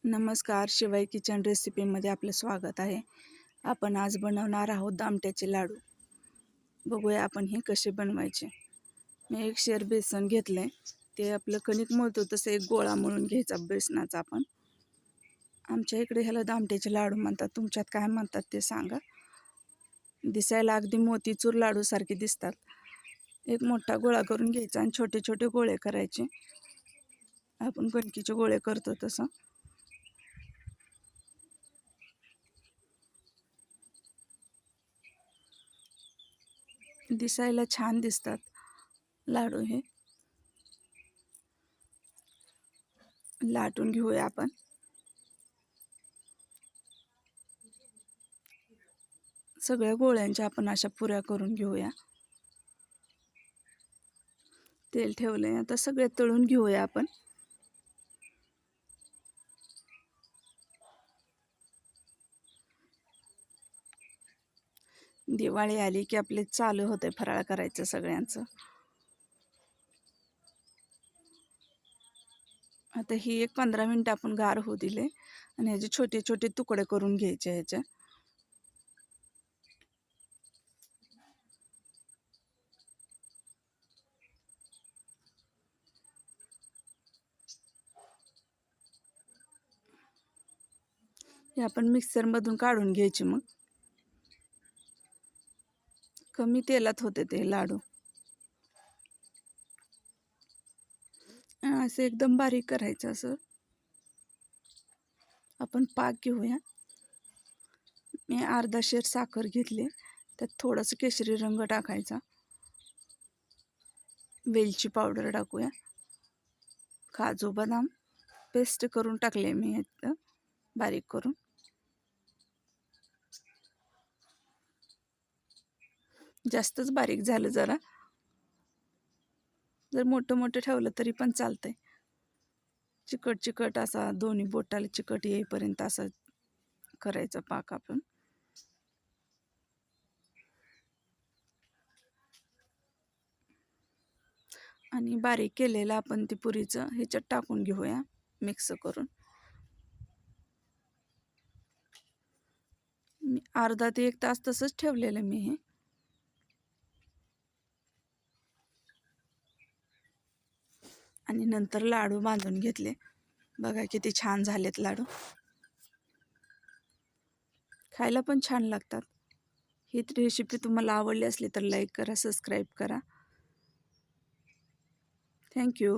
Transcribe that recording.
नमस्कार, शिवाय किचन रेसिपीमध्ये आपलं स्वागत आहे. आपण आज बनवणार आहोत दामट्याचे लाडू. बघूया आपण हे कसे बनवायचे. मी 1 शेर बेसन घेतले. ते आपलं कणिक मळतो तसं एक गोळा मळून घ्यायचा बेसनाचा आपण. आमच्या इकडे ह्याला दामट्याचे लाडू म्हणतात. तुमच्यात काय म्हणतात ते सांगा. दिसायला अगदी मोतीचूर लाडूसारखे दिसतात. एक मोठा गोळा करून घ्यायचा आणि छोटे छोटे गोळे करायचे. आपण कणकीचे गोळे करतो तसं. दिसायला छान दिसतात लाडू हे. लाटून घेऊया आपण. सगळ्या गोळ्यांच्या आपण अशा पुऱ्या करून घेऊया. तेल ठेवलंय, आता सगळे तळून घेऊया आपण. दिवाळी आली की आपले चालू होते फराळ करायचं सगळ्यांचं. आता ही एक 15 मिनिटं आपण गार होऊ दिले आणि ह्याचे छोटे छोटे तुकडे करून घ्यायचे ह्याचे. हे आपण मिक्सरमधून काढून घ्यायचे. मग कमी तेलात होते ते लाडू. असं एकदम बारीक करायचं. असं आपण पाक घेऊया. मी अर्धा शेर साखर घेतली. त्यात थोडंसं केशरी रंग टाकायचा. वेलची पावडर टाकूया. काजू बदाम पेस्ट करून टाकले मी ह्यात बारीक करून. जास्तच बारीक झालं जरा. जर मोठं मोठं ठेवलं तरी पण चालतंय. चिकट चिकट असा दोन्ही बोटाला चिकट येईपर्यंत असं करायचा पाक आपण. आणि बारीक केलेलं आपण ते पुरीचं ह्याच्यात टाकून घेऊया मिक्स करून. मी अर्धा ते 1 तास तसंच ठेवलेलं मी हे. आणि नंतर लाडू बांधून घेतले. बघा किती छान झालेत लाडू. खायला पण छान लागतात. ही रेसिपी तुम्हाला आवडली असली तर लाईक करा, सबस्क्राईब करा. थँक्यू.